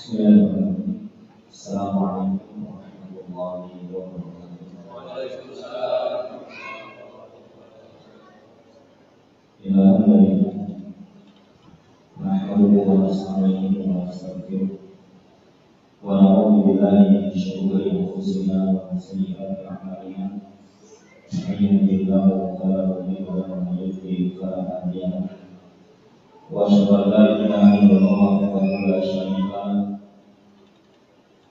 Bismillahirrahmanirrahim. Assalamualaikum warahmatullahi wabarakatuh. Waalaikumsalam. Alhamdulillah. Nahmaduhu wa nasta'inuhu wa nastaghfiruh. Wa na'udzu billahi min shururi anfusina wa min sayyi'ati a'malina. Man yahdihillahu fala mudilla lahu wa man yudlil fala hadiya lahu. Wa asyhadu an la ilaha illallah wahdahu la syarika lahu.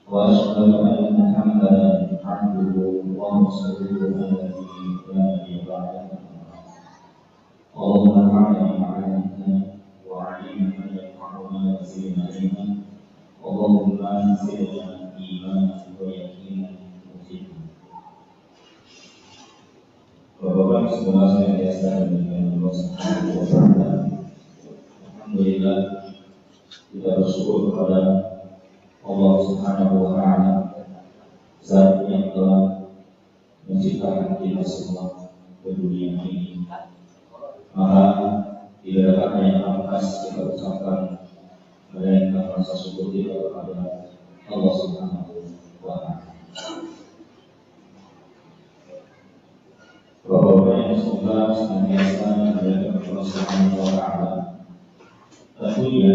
Wa asyhadu anna Muhammadan 'abduhu wa rasuluhu alladzi la nabiyya ba'dahu. Allahumma fa'alna ma'alana wa 'allimna ma yanfa'una wa zidna ilma. Allahumma zidna imanan wa yaqinan wa zidna. Bapak-bapak semua saya biasa dengan Allah Subhanahu wa taala. Alhamdulillah kita bersyukur kepada Allah Subhanahu wa taala, Zat yang telah menciptakan kita semua ke dunia ini. Maka tidak ada yang pantas kita ucapkan melainkan rasa syukur kita kepada Allah Subhanahu wa taala. Bapak-bapak yang semoga senantiasa menjaga Allah Subhanahu wa taala. Tentunya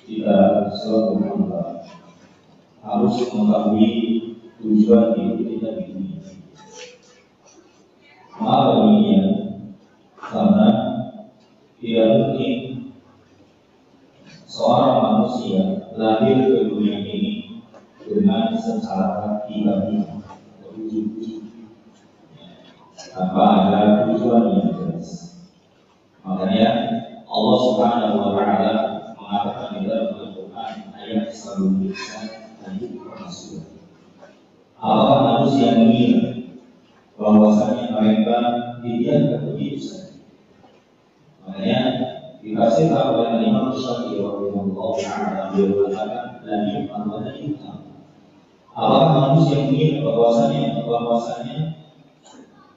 kita selaku hamba harus mengetahui tujuan hidup kita di dunia. Mengapa demikian? Karena tidak mungkin seorang manusia lahir ke dunia ini dengan secara tiba-tiba ujuk-ujuk tanpa ada tujuan yang jelas. Makanya Allah Subhanahu wa taala mengatakan di dalam Al-Qur'an ayat 109 ayat Rasul. Apakah manusia mengira bahwasanya mereka didiamkan begitu saja? Makanya dikasihkan oleh Imam Syafi'i rahimahullah taala beliau mengatakan la yu'man wa la yu'tam. Apakah manusia mengira bahwasanya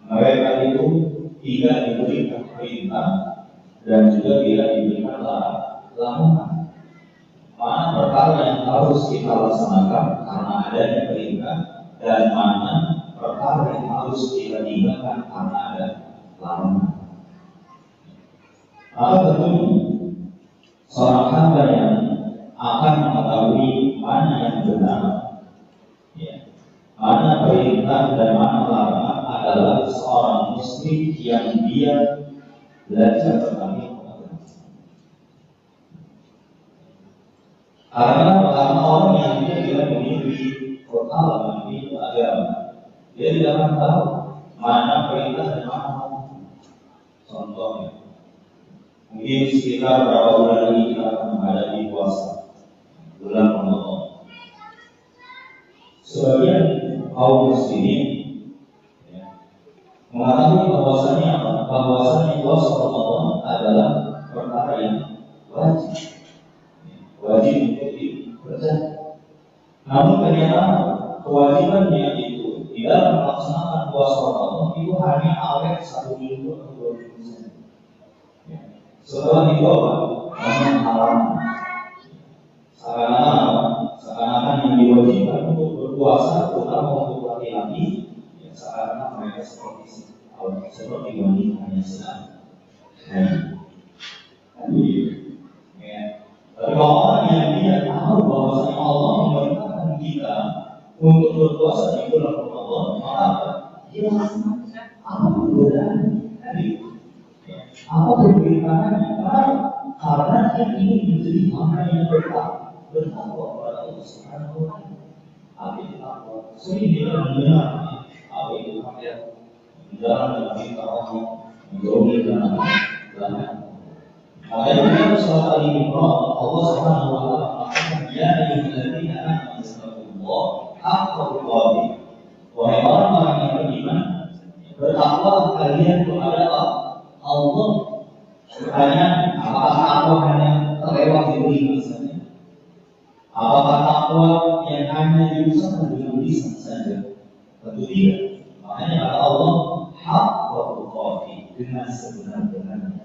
mereka itu tidak diberikan perintah dan juga tidak diberikan larangan? Mana perkara yang harus kita laksanakan karena adanya perintah dan mana perkara yang harus kita tinggalkan karena ada larangan? Maka tentunya seorang hamba yang akan mengetahui mana yang benar, mana perintah dan mana larangan adalah seorang muslim yang dia belajar tentang agama. Karena orang yang dia tidak memiliki pengalaman di agama, dia tidak akan tahu mana perintah dan mana larangan. Contohnya, mungkin sekitar berapa bulan lagi kita akan menghadapi puasa bulan Ramadan. Sebagian kaum muslimin mengatakan bahwasanya puasa Ramadan adalah perkara yang wajib untuk dikerjakan. Namun ternyata kewajibannya itu di dalam melaksanakan puasa Ramadan itu hanya awet 1 minggu atau 2 minggu saja. Setelah itu apa? Haram. Seakan-akan yang diwajibkan untuk berpuasa, terutama untuk laki-laki, seakan-akan mereka seperti wanita hanya sedang tapi kalau orang yang tidak tahu bahwasanya Allah memerintahkan kita untuk berpuasa di bulan Ramadan, maka dia melaksanakan apa perbudaannya? Apa pemberitaannya? Karena dia ingin menjadi hamba yang bertakwa kepada Allah Subhanahu wa taala. Apa itu takwa? Sering dia mendengar apa itu takwa? Menjalankan dalam perintah Allah, menjauhi larangan. Makanya dalam surat Al-Imran Allah Subhanahu wa taala mengatakan ya ayyuhalladzina amanu taqullaha haqqa tuqatih. Wahai orang-orang yang beriman, bertakwa kalian kepada Allah. Hanya apakah takwa hanya terlewat di lisan saja? Apakah takwa yang hanya diusahakan dengan lisan saja? Tentu tidak. Makanya kata Allah haqqa tuqatih, dengan sebenar-benarnya.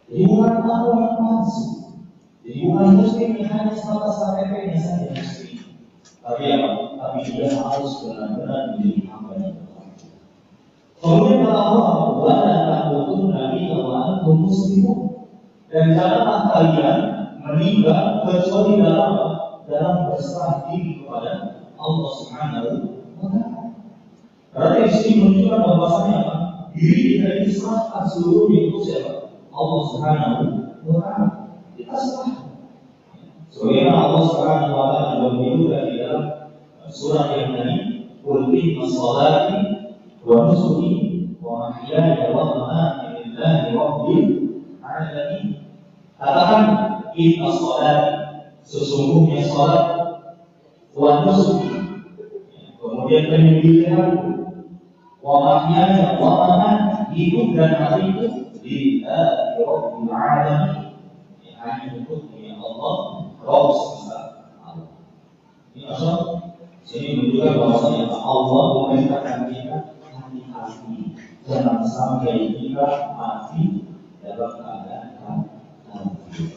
Jadi bukan takwa yang palsu, Jadi bukan muslim yang hanya semata KTP-nya saja muslim, tapi apa? Tapi dia harus benar-benar menjadi hamba yang bertakwa. Kemudian kata Allah, wa la tamutunna illa wa antum muslimun. Dan janganlah kalian meninggal kecuali dalam berserah diri kepada Allah Subhanahu wa Ta'ala. Berarti di sini menunjukkan bahwasanya apa? Diri kita diserahkan seluruhnya itu siapa? Allah Subhanahu wa Ta'ala. Kita serahkan. Sebagaimana Allah Subhanahu wa Ta'ala juga menyebutkan di dalam surah yang tadi, "Qul inna sholati wa nusuki wa mahyaya wa mamati lillahi rabbil alamin." Katakan inna sholati, sesungguhnya sholat, wa nusuki, kemudian penyembelihanku, wa mahyaya wa mamati, hidup dan matiku, lillahi rabbil alamin, hanya untuk Allah Rabb semesta alam. Ini asal sini menunjukkan bahwasanya Allah memerintahkan kita hati-hati, jangan sampai kita mati dalam keadaan kafir.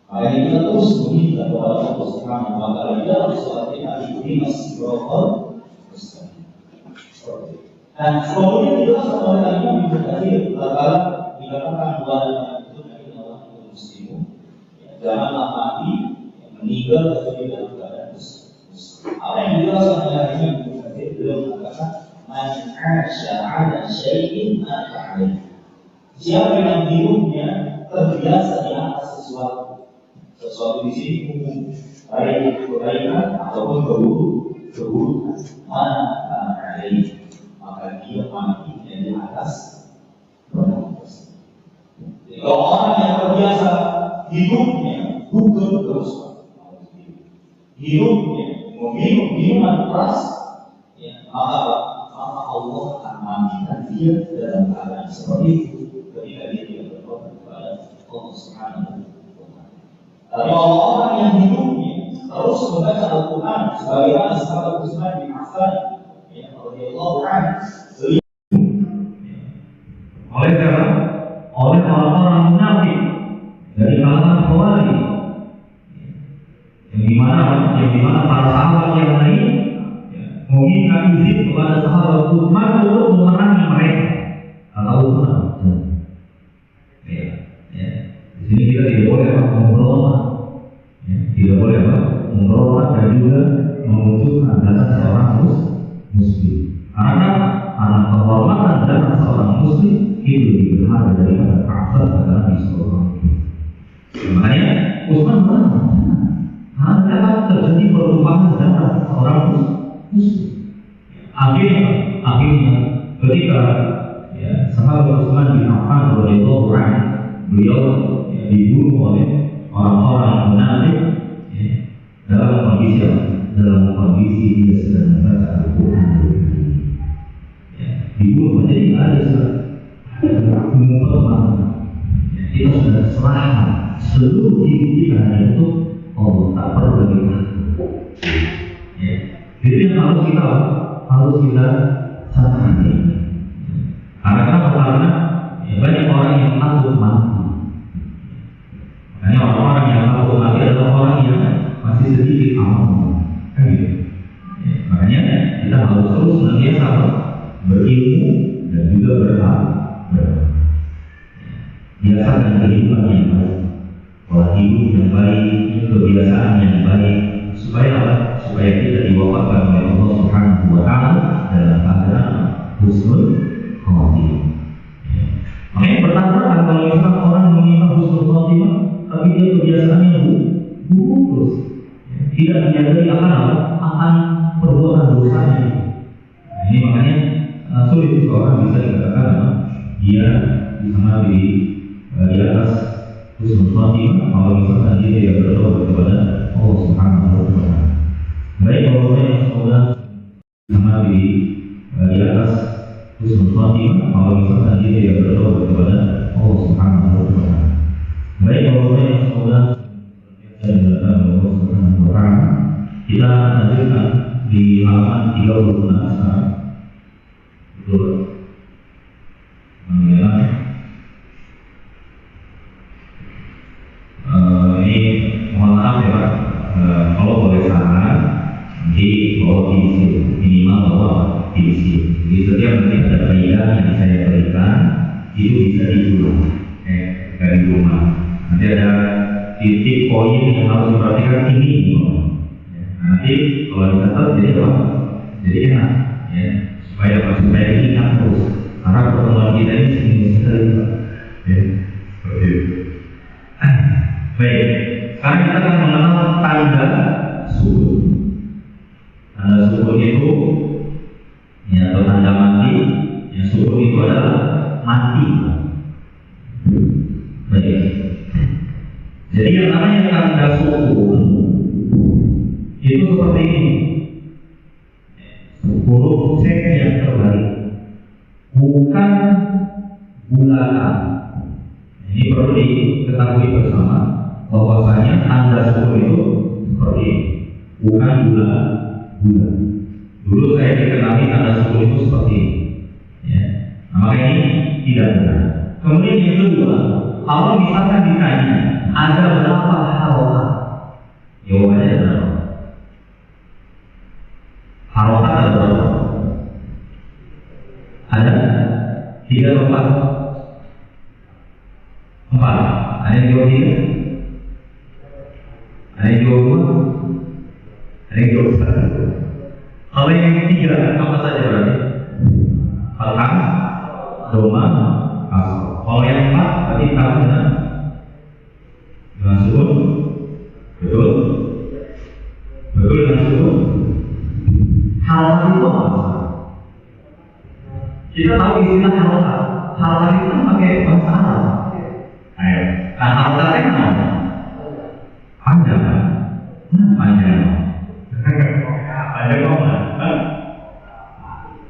Makanya kita terus meminta kepada Allah Subhanahu wa Ta'ala dalam sholat kita ihdinas siratal mustaqim. Dan kemudian dijelaskan oleh Imam Ibnu Katsir tatkala dikatakan bahwa muslimun, janganlah mati meninggal kecuali dalam keadaan muslim. Apa yang dijelaskan oleh Imam Ibnu Katsir, beliau mengatakan man 'asha 'ala syai'in mata 'alaihi. Siapa yang hidupnya terbiasa di atas sesuatu di sini umum, baik kebaikan ataupun keburukan, mata 'alaihi, maka dia mati di atas perbuatan. Kalau orang yang terbiasa hidupnya bukan terus, hidupnya meminum minuman keras, ya, maka Allah akan mandikan dia dalam keadaan seperti itu ketika dia tidak bertobat kepada Allah Subhanahu wa Ta'ala. Tapi orang yang hidupnya terus membaca Al-Quran, sebagaimana sahabat Utsman bin Affan, ya, radhiyallahu anhu, oleh orang-orang munafik dari kalangan Khawarij, yang dimana para sahabat yang lain meminta izin kepada sahabat Utsman untuk memerangi mereka. Kata Utsman, di sini kita tidak boleh memberontak, tidak boleh memberontak dan juga memunculkan dana seorang muslim. Karena kehormatan dana seorang muslim itu lebih berharga daripada harta Nabi Sallallahu Alaihi Wasallam. Makanya Utsman jangan terjadi perubahan dalam seorang muslim. Akhirnya ketika sahabat Utsman bin Affan radhiyallahu anhu, beliau dibunuh oleh orang-orang munafik dalam kondisi dia sedang membaca Al-Quran. Dibunuh menjadi ada kita sudah serahkan seluruh hidup kita untuk Allah, tak perlu lagi takut. Jadi harus kita sadari. Karena banyak orang yang takut mati. Makanya orang-orang yang takut mati adalah orang yang masih sedikit amal. Makanya kita harus terus senantiasa berilmu dan juga beramal. Biasakan kehidupan yang baik, pola hidup yang baik, kebiasaan yang baik, supaya kita diwafatkan oleh Allah Subhanahu wa Ta'ala dalam keadaan husnul khotimah. Makanya pertanyaan kalau misalkan orang mengingat husnul khotimah, tapi dia kebiasaannya buruk terus, tidak menyadari akan perbuatan dosanya. Ini makanya sulit seorang bisa dikatakan dia bisa mati di atas husnul khotimah kalau misalkan dia tidak berdoa kepada Allah Subhanahu wa Ta'ala. Baik orang yang semoga bisa mati di atas husnul khotimah kalau misalkan dia tidak berdoa kepada Allah Subhanahu wa Ta'ala. Baik orang yang semoga Allah Subhanahu wa Ta'ala. Kita lanjutkan di halaman 36 sekarang. Betul. Jadi setiap nanti ada faidah yang saya berikan itu bisa diulang dari rumah. Nanti ada titik poin yang harus diperhatikan ini. Nanti kalau dicatat jadi apa? Jadi enak, ya. Supaya diingat terus. Karena pertemuan kita ini seminggu sekali, ya. Seperti itu. Baik, sekarang kita akan mengenal tanda sukun. Tanda sukun itu, ya, atau tanda mati. Yang sukun itu adalah mati. Baik. Jadi yang namanya tanda sukun itu seperti ini. Huruf C yang terbalik, bukan bulanan. Ini perlu diketahui bersama bahwasanya tanda sukun itu seperti ini, bukan bulan. Dulu saya dikenali tanda sukun itu seperti ini, ya. Nah, makanya ini tidak benar. Kemudian yang kedua, kalau misalkan ditanya ada berapa harokat, jawabannya ada berapa? Harokat ada berapa? Ada 3 atau 4? 4. Ada yang jawab 3? Ada yang jawab 2? Ada yang jawab 1? Kalau yang 3 apa saja berarti? Fathah, doma, kasroh. Kalau yang 4 berarti tahu dengan sukun. Betul dengan sukun. Harokat itu apa? Kita tahu istilah harokat. Harokat itu kan pakai bahasa Arab. Ayo, nah harokat itu apa? Panjang kan? Panjang. Panjang apa?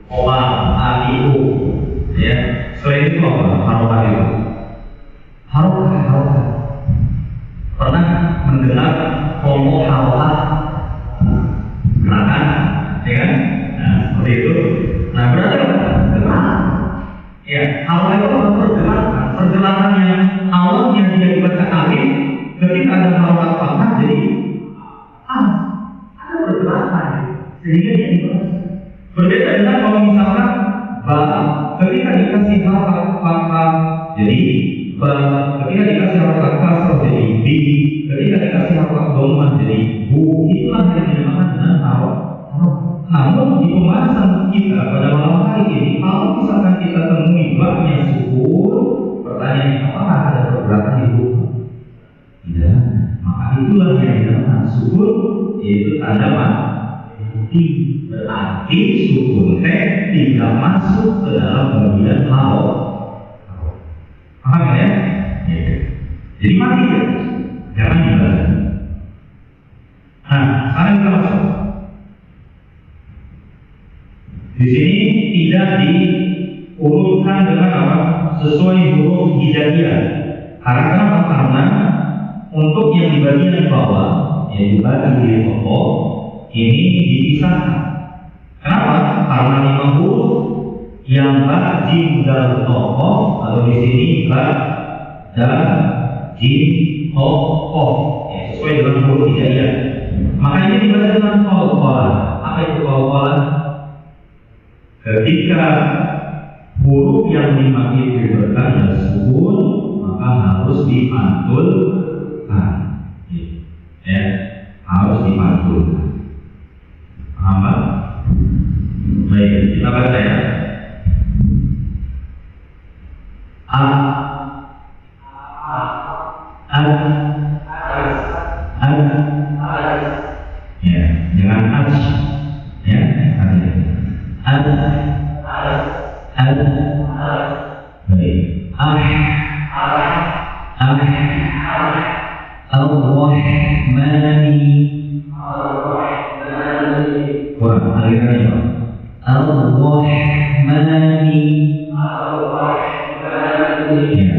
Koma, itu, ya. Selain itu apa? Harokat itu. Harokat. Pernah mendengar kelompok harokat? Gerakan, ya kan? Nah, seperti itu. Nah, berarti apa? Gerakan. Ya, harokat itu apa? Pergerakan. Pergerakan yang awalnya dia dibaca alif, ketika ada harokat fathah jadi ada pergerakan, sehingga dia dibaca. Berbeda dengan kalau misalkan ba, ketika dikasih harokat fathah jadi ba, ketika dikasih harokat kasroh jadi bi, ketika dikasih harokat dhamma jadi bu, itulah yang dinamakan dengan harokat. Namun di pembahasan kita pada malam hari ini, kalau misalkan kita temui babnya sukun, pertanyaannya apakah ada pergerakan itu? Tidak. Maka itulah yang dinamakan sukun, yaitu tanda mati. Berarti sukun tidak masuk ke dalam bagian harokat. Paham ya? Jadi mati ya? Jangan dibaca. Nah, sekarang kita masuk. Di sini tidak diurutkan dengan apa? Sesuai huruf hijaiyah. Karena untuk yang di bagian bawah, yaitu bagian diri pokok, ini dipisahkan. Kenapa? Karena 5 huruf yang ba, jim, dal, tokoh, atau di sini ba, dal, jim, tokoh, ya, sesuai dengan huruf hijaiyah. Maka ini dibaca dengan qalqalah. Apa itu qalqalah? Ketika huruf yang 5 itu bertanda sukun, maka harus dipantulkan, ya, harus dipantulkan. Paham Pak? Baik, kita baca ya. Ya, jangan ya, baik. Kurang alirannya Pak. Al-Rahmani. Ya,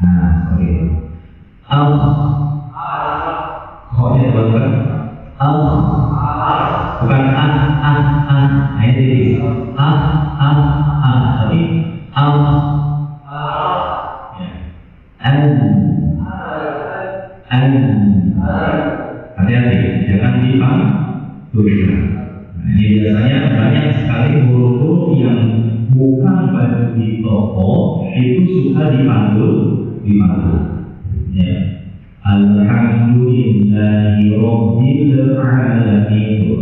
nah, seperti itu. Koknya bukan bukan nah ini tapi hati-hati, jangan dipantulkan. Nah, ini biasanya banyak itu suka dipanggil. Ya. Alhamdulillahi Rabbil Alamin.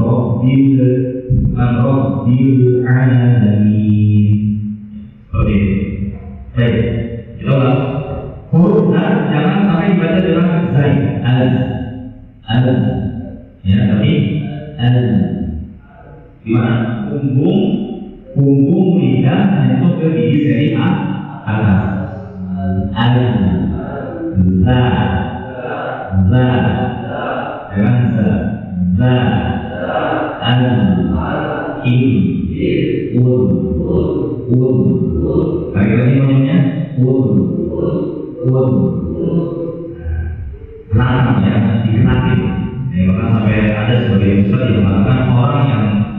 Rabbil Alamin. Oke. Baik. Kita ulang. Huruf dan jangan sampai dibaca dengan zai. Al. Ya, tapi al. Gimana? Punggung lidah menyentuh ke gigi seri atas. Al. Za. Jangan za. Za. Al. Il. Un. Lagi ngomongnya Gerak ya, digerakin. Ya, bahkan sampai ada sebagian besar yang mengatakan orang yang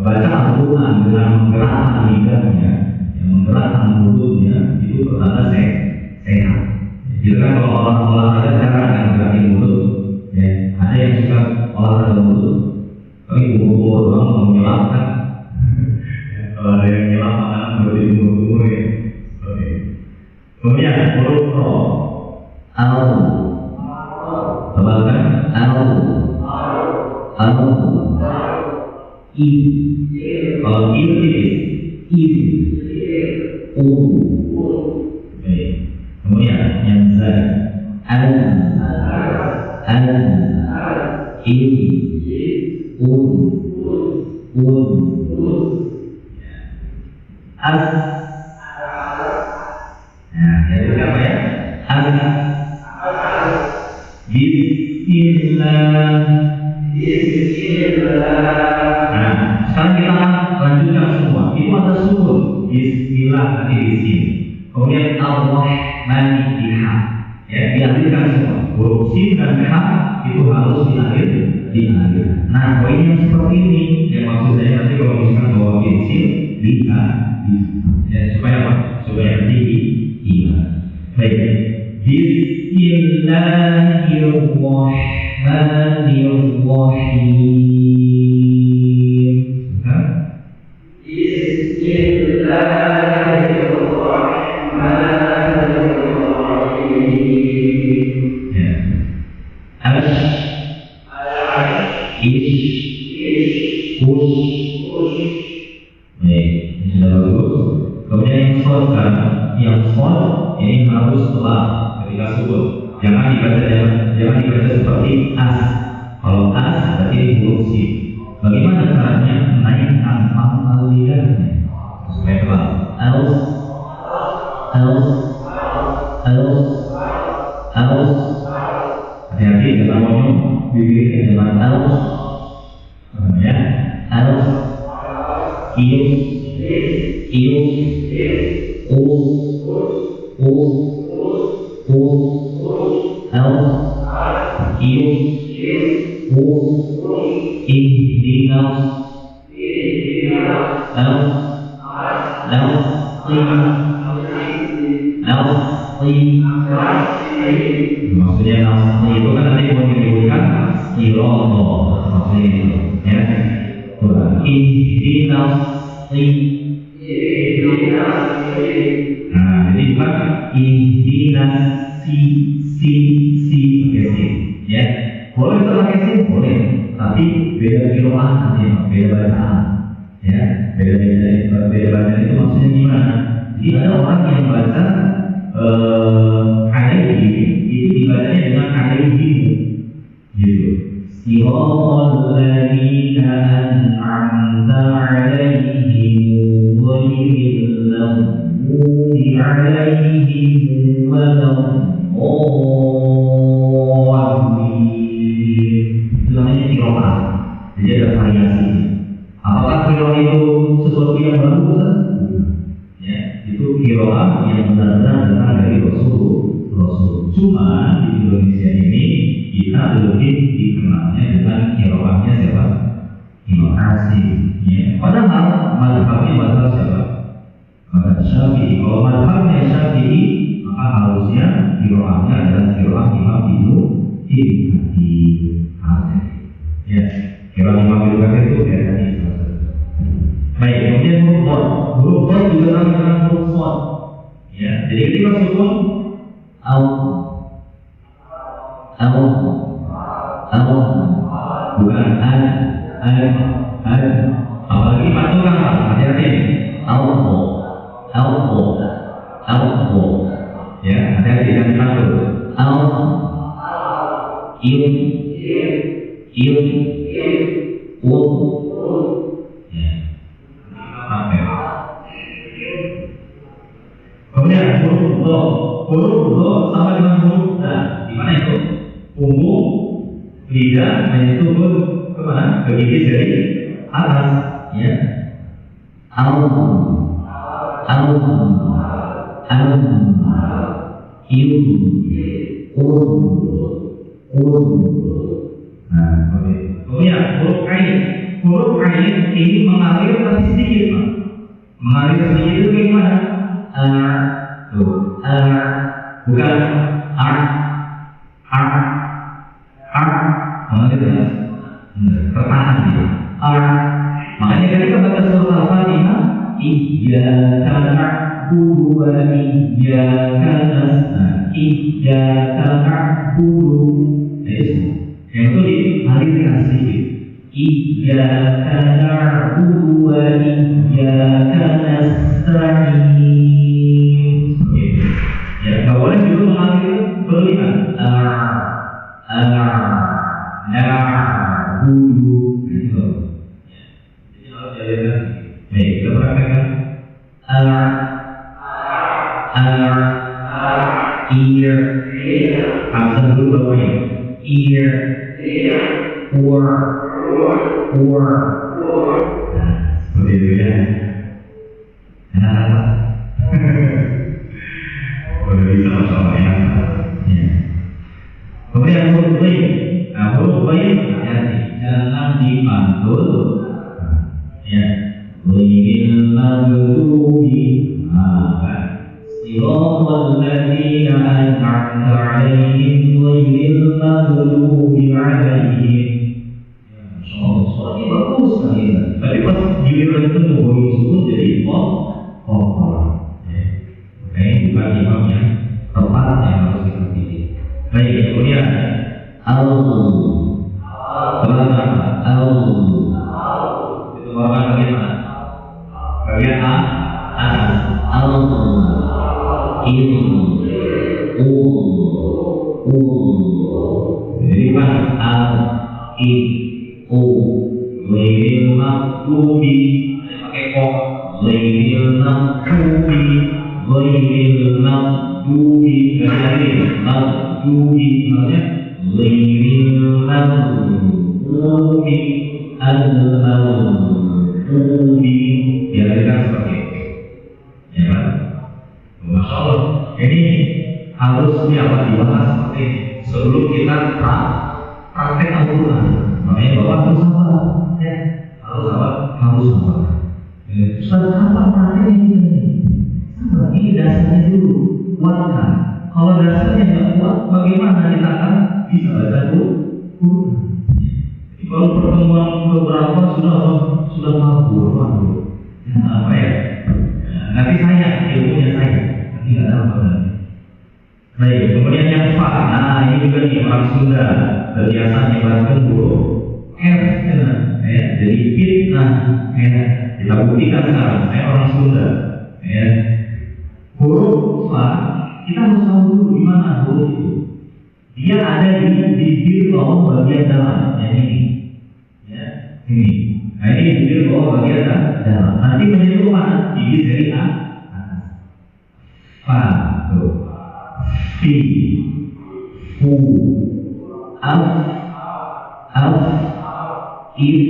baca Al-Quran dengan menggerakkan lidahnya, yang menggerakkan mulutnya, itu pertanda sehat. Jadi kan kalau orang olahraga jarang yang gerakin mulut, ya, ada yang suka olahraga mulut, tapi umur doang mau nyelapkan. Kalau ada yang nyelap makanan berarti umur ya. Kemudian huruf ro, al, tebalkan al, i, kalau i u, baik. Kemudian yang zai, al, i, as. Nah, jadi apa ya? Bismillah. Nah, sekarang kita lanjutkan semua. Itu ada sukun. Bismillah nanti di sini. Kemudian Ar-Rahman biha. Ya, diakhirkan semua. Huruf sin dan ha itu harus diakhir. Nah, poinnya seperti ini. Yang maksud saya nanti kalau misalkan bawa sin bisa. Ya, supaya apa? Supaya tinggi. Iya. Baik. Bismillahirrahmanirrahim. Bismillahirrahmanirrahim. Ya. Baik, ini sudah bagus. Kemudian yang short kan, yang short ini harus telah ketika sukun. Jangan dibaca seperti as. Kalau as berarti huruf sin. Bagaimana caranya menaikkan pangkal lidahnya supaya telah? Hati-hati jangan ngomong bibirnya dengan ya. Maksudnya nafsi itu kan nanti mau diriwayatkan irono, maksudnya itu ya. Nah, jadi bukan si ya. Boleh pakai sin, boleh, tapi beda kiroah nanti, beda bacaan ya. Beda bacaan itu maksudnya gimana? Jadi ada orang yang baca alaihi itu dibacanya dengan alaihi gitu. Siratal ladzina an'amta 'alaihim ghairil maghdubi 'alaihim waladdallin. Itu namanya qiraah. Jadi ada variasi. Apakah qiraah itu sesuatu yang baru? Ya, itu qiraah yang benar-benar datang dari Rasul. Cuma di Indonesia ini kita lebih dikenalnya dengan qiraahnya siapa? Imam Asim. Ya. Padahal mazhabnya mazhab siapa? Mazhab Syafi'i. Kalau mazhabnya Syafi'i, maka harusnya qiraahnya adalah qiraah Imam Ibnu Katsir. Ya, qiraah Imam Ibnu Katsir itu kayak tadi. Baik, kemudian huruf dot juga sama dengan huruf shod. Ya, jadi ketika sukun bukan apalagi patukan hati-hati ya, hati-hati jangan dipatul kemudian huruf lo sama dengan huruf da. Di mana itu? Punggung, lidah, dan itu ke mana? Ke gigi dari atas, ya. Nah, kemudian huruf ain ini mengalir tapi sedikit, Pak. Mengalir sedikit itu bagaimana? Bukan mengalir tertahan gitu. Makanya ketika baca surah Al-Fatihah, iyyaka na'budu wa iyyaka nasta'in, iyyaka na'budu. Yang itu dialirkan sedikit. Iyyaka na'budu wa iyyaka nasta'in. Ya, nggak boleh juga mengalir berlian. Na'budu. Gitu. Jadi harus dialirkan. Baik, kita praktekkan. Ear, hamzah dulu bawahnya. Ear, or, nah, seperti itu ya. Nah, udah bisa sama ya. Kemudian huruf bayi. Nah, huruf bayi hati-hati, jangan dipantul. Ya, ghairil maghdubi siratal ladzina an'amta 'alaihim ghairil maghdubi 'alaihim. Soalnya bagus sekali, tapi pas giliran itu mau sukun jadi makanya bukan imam yang tepat yang harus kita pilih. Baik, kemudian itu merupakan bagian mana? Bagian atas. Jadi ghairil maghdubi pakai kok, ghairil maghdubi maksudnya ghairil maghdubi al-maghdubi dialirkan seperti itu. Ya kan? Masya Allah, ini harusnya apa dibahas seperti ini sebelum kita praktek Al-Quran. Makanya Bapak harus sabar, ya. Harus sabar. Ustaz, apa prakteknya ini? Sabar, ini dasarnya dulu, kuatkan. Kalau dasarnya nggak kuat, bagaimana kita akan bisa baca Quran? Kalau pertemuan beberapa sudah mabur, apa ya? Nanti saya ilmunya saya, nanti nggak tahu apa. Baik, kemudian yang fa, nah ini juga nih orang Sunda terbiasa menyebarkan huruf R, ya, jadi fitnah, ya. Kita buktikan sekarang, saya orang Sunda, ya. Huruf fa, kita harus tahu dulu di mana huruf itu. Dia ada di bibir bawah bagian dalam, ya ini, ya, ini. Nah ini bibir bawah bagian dalam. Nanti menyentuh mana? Bibir dari atas. Fa, tuh. Fi, fu, af, if,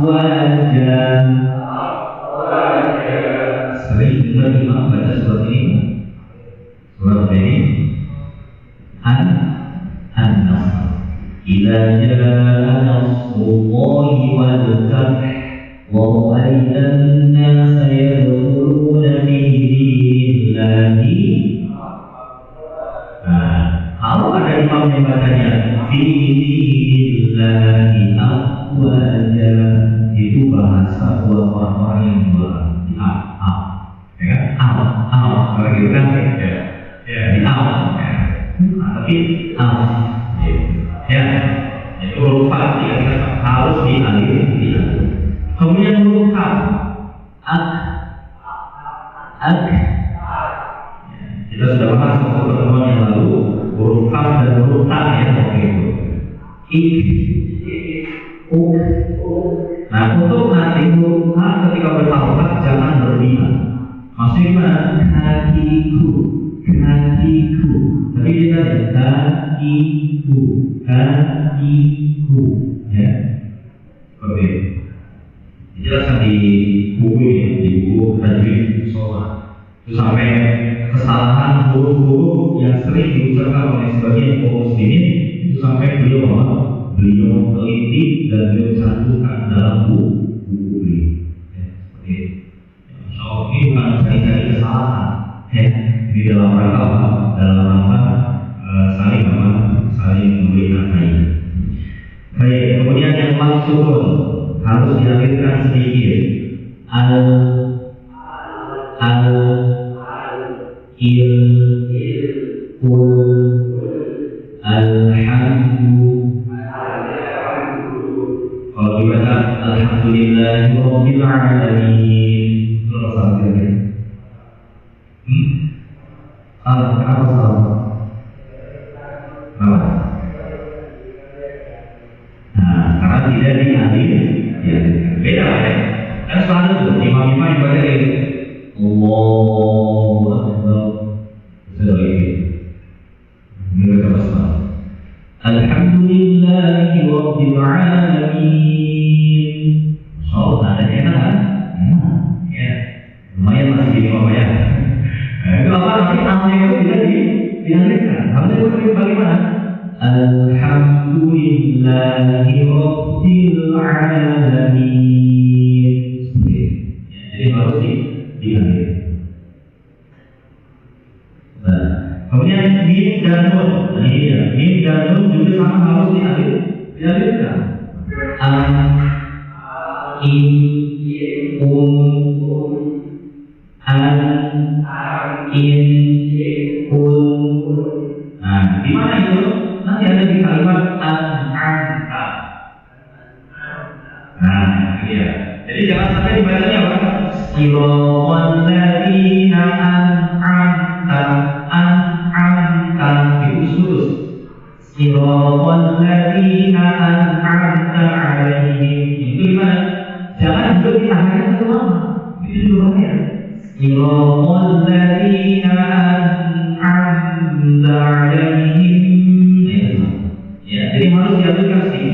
afwajan. Sering dengar imam baca seperti ini. Surat ini An-Nasr. Idza jaa nasrullahi wal fath wa ra'aitan nasa yadkhuluna fi dinillahi. Nah, kalau ada imam yang bacanya fi dinillahi afwaja, itu bahasa buat orang-orang yang berat. ak. Kita sudah bahas waktu pertemuan yang lalu huruf kaf dan huruf ta ya waktu itu. Nah untuk nanti huruf ha ketika berharokat jangan berlima. Maksudnya kakiku, tapi kita kakiku, ya. Seperti itu. Dijelaskan di buku ini, di buku tajwid sholat. Itu sampai kesalahan huruf-huruf yang sering diucapkan oleh sebagian kaum muslimin itu sampai beliau teliti dan beliau satukan dalam buku beliau. Ya, seperti itu. So, ini bukan cari-cari kesalahan, ya. Ini dalam rangka saling memberi nafai. Baik, kemudian yang maksud harus dialihkan sedikit. Alhamdu. Kalau dibaca alhamdulillahirabbil alamin. Terus sampai ya. Kenapa salah? Nah, karena tidak dialih, ya beda ya. Kan selalu tuh imam-imam yang baca ini Allahu Akbar. Ini baca basmalah. Alhamdulillahi rabbil alamin. Oh, nadanya enak kan? Ya, lumayan masih di bawah ya. Itu apa? Nanti namanya itu tidak dialihkan. Harusnya itu bagaimana? Alhamdulillahi rabbil alamin. Jadi harus dialihkan. Nah, kemudian mim dan nun. Nah ini ya, mim dan nun juga sama harus dialihkan. Nah, di mana itu? Nanti ada di kalimat an'amta. Nah, ini ya. Jadi jangan sampai dibacanya apa? Siratal ladzina an'amta diusus. Siratal ladzina an'amta 'alaihim. Itu gimana? Jangan duduk di tangannya satu lama. Itu dulu ya. Siratal ladzina an'amta 'alaihim. Ya, jadi harus diaturkan sih.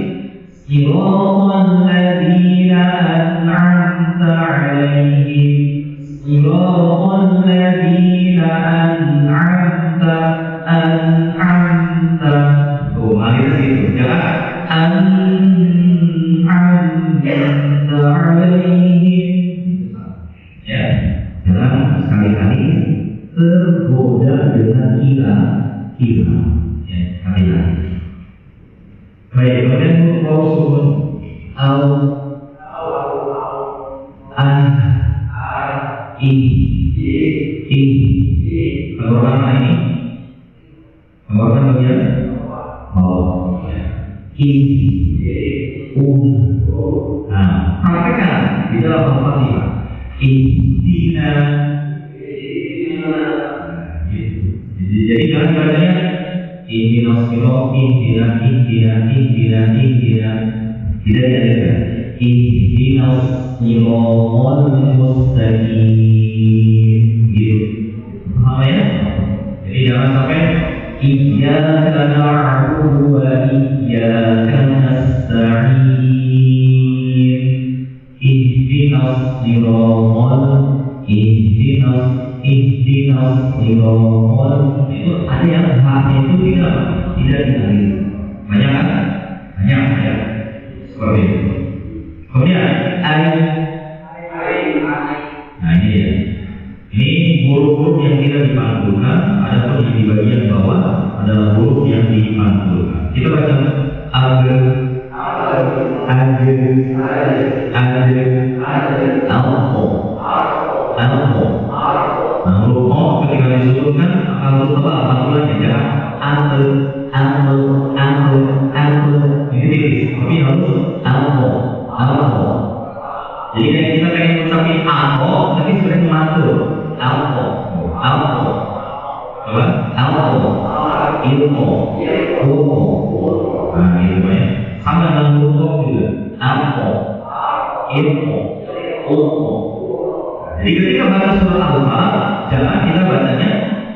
Siratal ladzina an'amta 'alaihim. Siratal ladzina an'amta. Oh, mari ke situ. Jangan an'amta 'alaihim. Ya, jangan sekali-kali tergoda dengan ilah. Ya, sekali-kali. Baik, kemudian mausul al pengeluaran ini pengeluaran bagian nah, praktekkan di dalam Al-Fatihah. Jadi jangan bacanya ihdinas siratal tidak diadakan ihdinas siratal mustaqim gitu. Paham ya? Jadi jangan sampai iyyaka na'budu wa iyyaka nasta'in. Ihdinas siratal itu ada yang hati itu tidak dialih. Banyak kan? Banyak ya. Seperti itu. Kemudian nah ini ya. Ini huruf-huruf yang tidak dipantulkan. Ada pun di bagian bawah adalah huruf yang dipantulkan. Kita baca Nah, huruf O ketika disebutkan akan huruf tebal pantulannya, jangan ini tipis, tapi harus jadi kita pengen mengucapkan alko, tapi sebenarnya mantul. Alko, alko, apa? Alko, ilko, ulko. Nah, itu ya. Sama dengan ulko juga. Alko, ilko, ulko. Jadi ketika baca surah Al-Falaq, jangan kita bacanya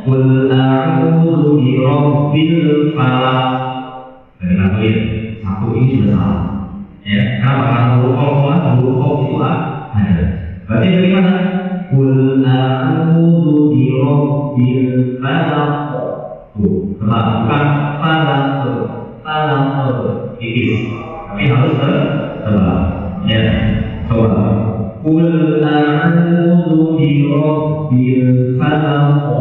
Qul a'udzu birabbil falaq. Dari lagu ini, satu ini sudah salah. Ya, kenapa? Karena huruf itu ada. Berarti dari mana? Qul a'udzu birabbil falaq. Tuh, bukan falaq, tipis. Tapi harus tebal. Ya, coba. Qul a'udzu birabbil falaq.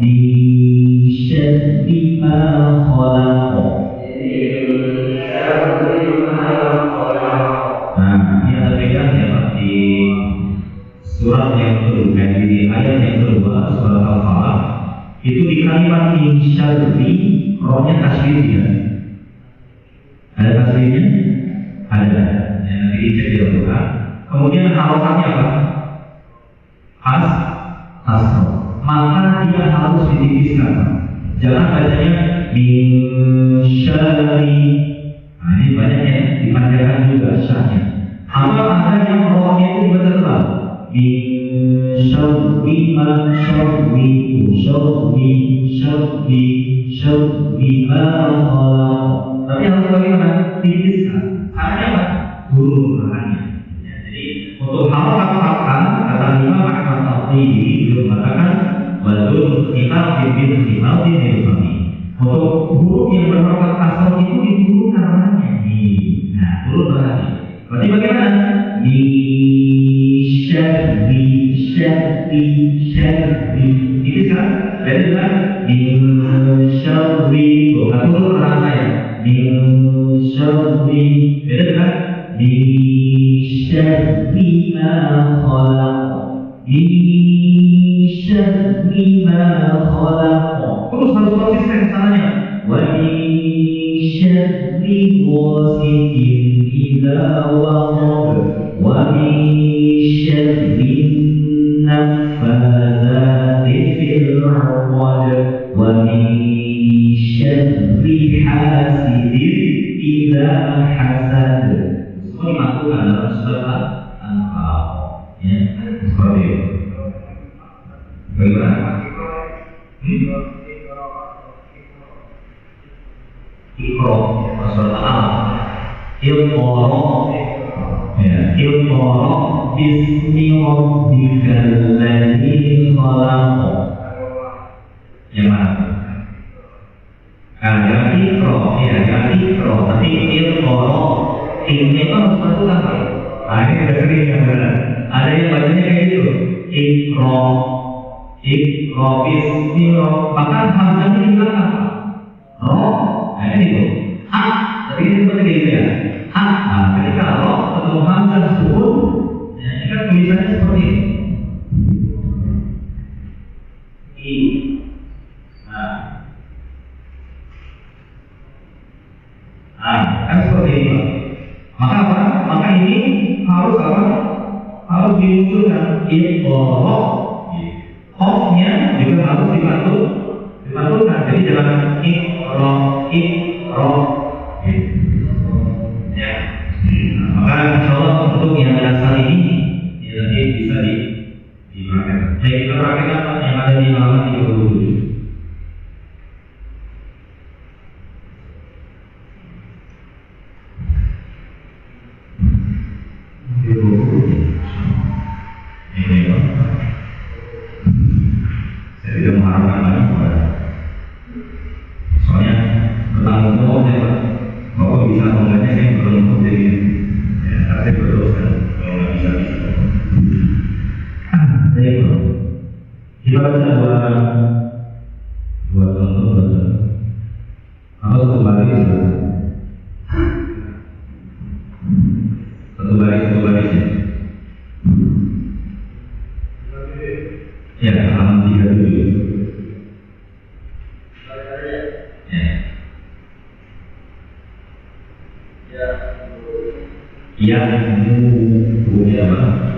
Min syarri ma khalaq. Nah, ini ada bedanya Pak di surat yang kedua, di ayat yang kedua surat Al-Falaq itu di kalimat min syarri rohnya tasydid ya. Ada tasydidnya? Ada. Ya, nanti dicek di Al-Quran. Kemudian harokatnya apa? Hasro. Maka dia harus ditipiskan. Jangan bacanya min syarri. Nah, ini banyak ya, dipanjangkan juga syarnya. Atau ada yang rohnya itu dibaca tebal. Min syarri ma syarri ma khalaq. Tapi harus bagaimana? Tipiskan. Caranya apa? Huruf belakangnya. Ya, jadi untuk harokat fathah kata Imam Ahmad Al-Tibi beliau mengatakan wadul khilaf bil khilaf di kami. Untuk huruf yang berharokat kasroh itu diturunkan belakangnya. Nah, turun belakangnya. Berarti bagaimana? Di syarri. Tipiskan. Jadi kan min syarri. Bukan turun belakangnya. Min syarri. Beda kan? Min syarri ma khalaq. Min syarri ma khalaq. Terus harus konsisten sananya. Wa min syarri ghasiqin idza waqab. Wa min syarri naffazati fil 'uqad. Wa min syarri hasidin idza hasad. Semua dimasukkan dalam surat Al-Falaq. Ya, seperti itu. Bagaimana? Iqra, surat Al-Alaq. Iqra bismi rabbikal ladzi khalaq. Yang mana? Jangan Iqra, jangan Iqra, tapi Iqra. Ini itu harus masukkan Pak. Nah, ini sudah sering yang benar. Ada yang bacanya kayak gitu. Iqra bismi rabbikal. Bahkan hamzahnya di belakang Pak. Nah ini tuh. Tapi ini seperti gitu ya. Nah, ketika roh atau hamzah sukun, ya, ini kan tulisannya seperti ini. Kan seperti ini. Maka apa? Maka ini harus apa? Harus dimunculkan Iqra. Qafnya juga harus dipantulkan. Jadi jangan Iqra. Ya. Maka insyaallah untuk yang dasar ini ya, nanti bisa dipraktekkan. Baik, kita praktekkan yang ada di halaman 37. Saya tidak mengharapkan banyak kepada. Soalnya bertanggung jawab ya Pak. Bapak bisa mengenai saya belum jadi. Ya, saya berdosa kalau nggak bisa. Baik Pak. Kita baca dua contoh. Atau satu baris. Satu baris ya. Ya, halaman 37. Ya. yang punya apa?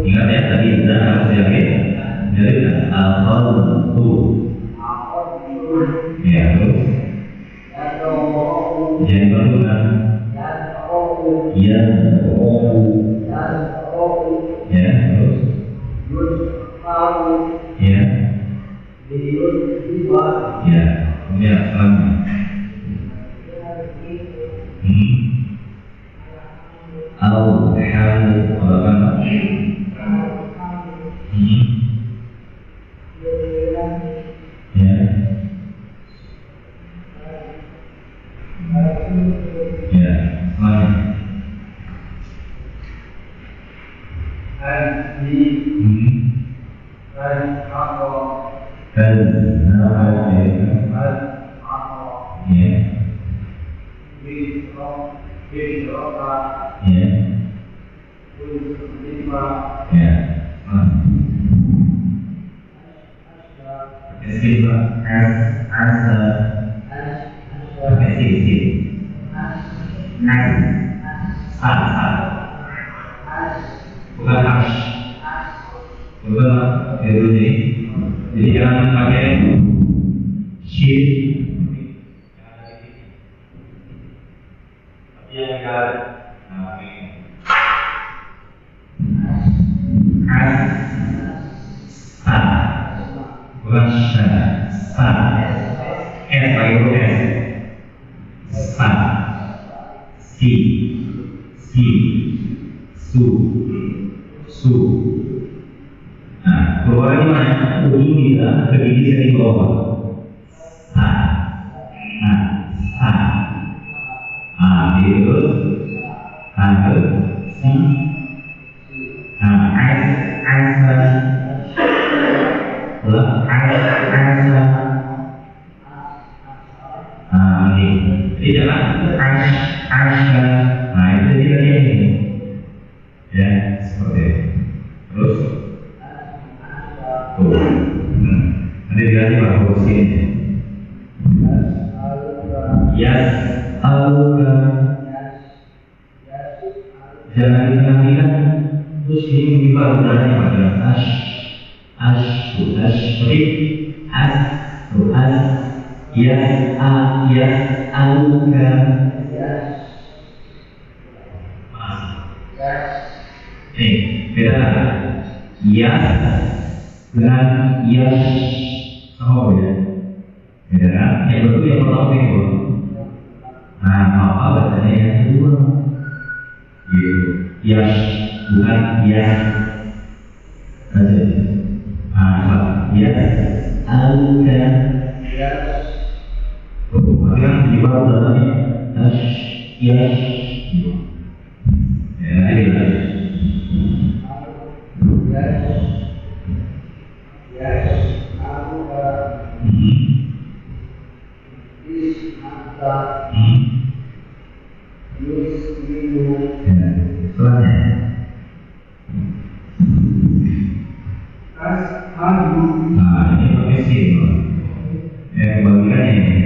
Ingat ya tadi sudah harus yakin. Jadi al-khalqu. Ya terus. Yang kedua ya ya terus ya ya ya selanjutnya al-hamd bukan harsh, bukan jadi jangan pakai shin, tapi yang enggak, Sa. Bukan sya. Sa. S pakai huruf S. Sa. Si. Su. Nah, keluar di mana? Ujung kita ke gigi seri bawah. Sa. Terus si. Ini jangan asya. Nah itu dia ini. Ya seperti itu. Terus tuh. Nanti diganti pak huruf sini. Yas aluka. Jangan digantikan. Terus ini kita berani pada aluka. Beda ya dengan yas sama beda. Beda kan? Yang betul yang pertama itu. Nah, apa bacanya yang kedua? Gitu. Yas bukan yas. Aja. Yas aluka. Berarti kan di bawah dalamnya yas. Ya, ini. Nah, ini pakai sim. Kebalikan ini.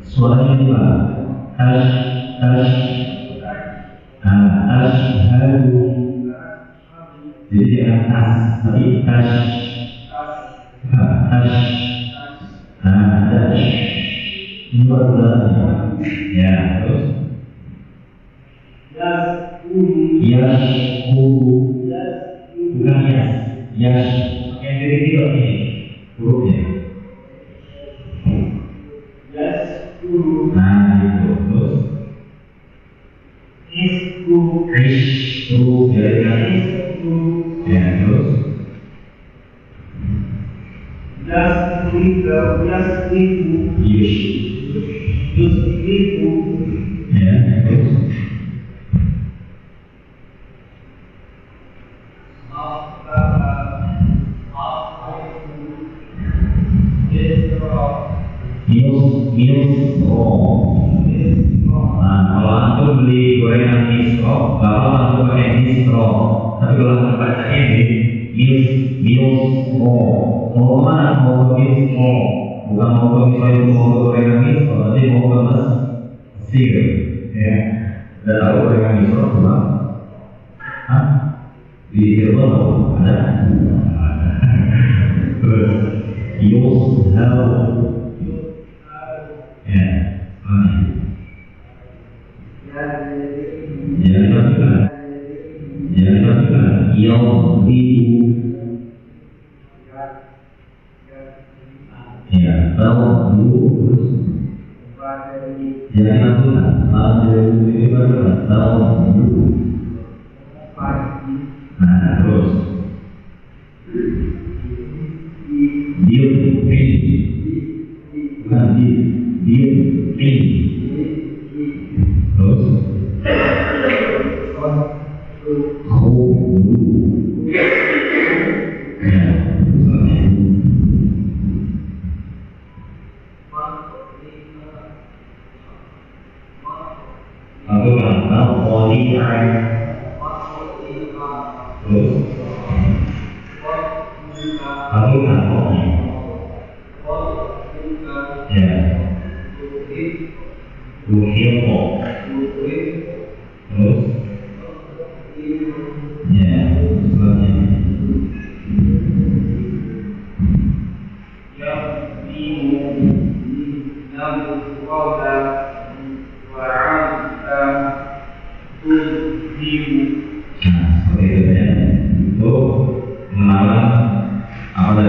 Suaranya ini pak. Ashhadu. Jadi jangan tapi ini baru ya terus bukan yang dari tidak ini hurufnya. Nah itu terus Ishku dari ya terus ya terus Nah, kalau antum beli gorengan misro, bapak langsung pakai misro. Tapi kalau antum bacanya mau mana? Mau ke misro, bukan mau ke misro itu mau ke gorengan misro, tapi mau ke Mesir. Ya, udah tahu gorengan misro bukan? Di Cirebon ada. Terus ya, jangan yang ya tahu dulu jangan tahu dulu. Nah terus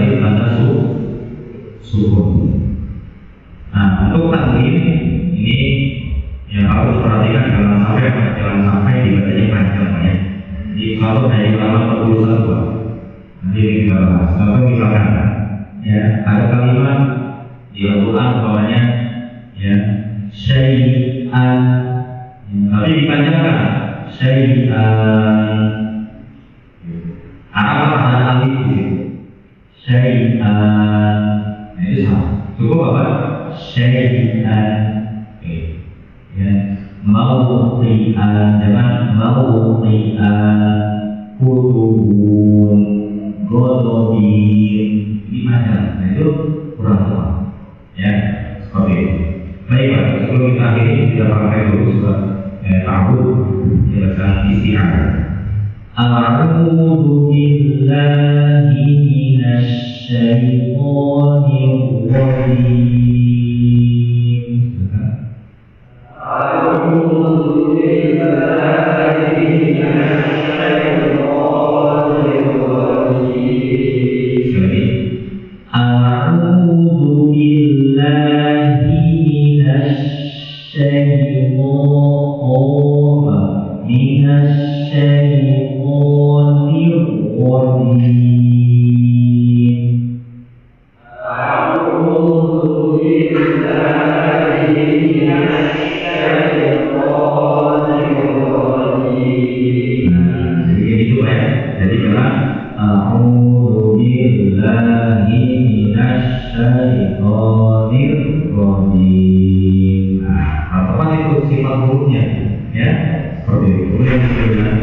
dari tanda sukun. Nah, untuk tanwin ini yang harus perhatikan jangan sampai dibacanya panjang ya. Jadi kalau dari ulama berusaha buat nanti kita bahas. Contoh misalkan ya ada kalimat di Al-Quran bawahnya ya syai'an, tapi dipanjangkan syai'an. Apa ada alif di situ? Syai'an. Nah, itu sama. Cukup apa? Syai'an. Oke. Ya. Mawqi'an, jangan mawqi'an. Kutubun, godobin, dipanjang. Nah, itu kurang tepat. Ya, seperti itu. Baik Pak, sebelum kita akhiri kita pakai dulu surat ta'awud bacaan isti'adzah. A'udzu billahi minasy syaithanir rajim. A'udzu billahi minasy syaithanir rajim. A'udzu billahi minasy syaitanir rajim. A'udzu billahi minasy syaitanir rajim. Nah, jadi itu ya. Jadi kalau a'udzu billahi minasy syaitanir rajim. Nah, apa itu sifat hurufnya? Ya, seperti itu. Kemudian dengan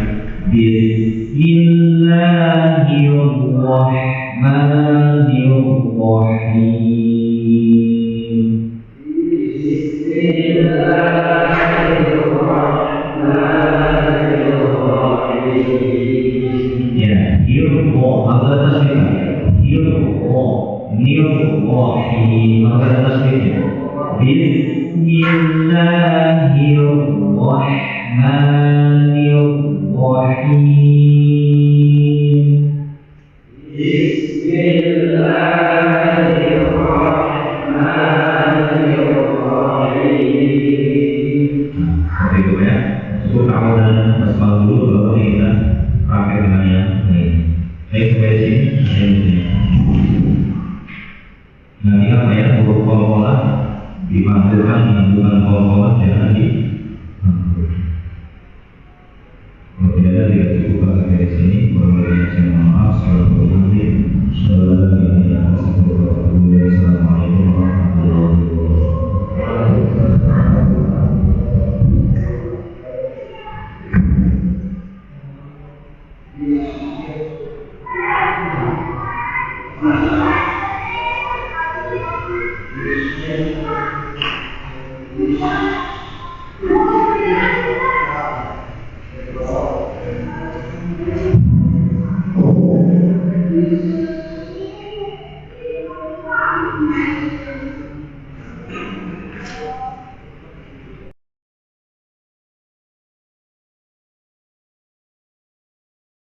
Bismillahirrahmanirrahim. Bismillahirrahmanirrahim. Ya, hirro, maka tasbihnya. Hirro, nirrohim, maka tasbihnya. Bismillahirrahmanirrahim. Bismillahirrahmanirrahim. Seperti itu ya. Cukup kamu dan basmalah dulu, baru kita pakai dengan yang lain. Baik, sampai di sini. Nanti apa ya, huruf qalqalah dipanggilkan yang bukan qalqalah jangan di. Kalau tidak ada tidak cukup sampai di sini. Kurang lebih saya mohon maaf. Assalamualaikum warahmatullahi wabarakatuh.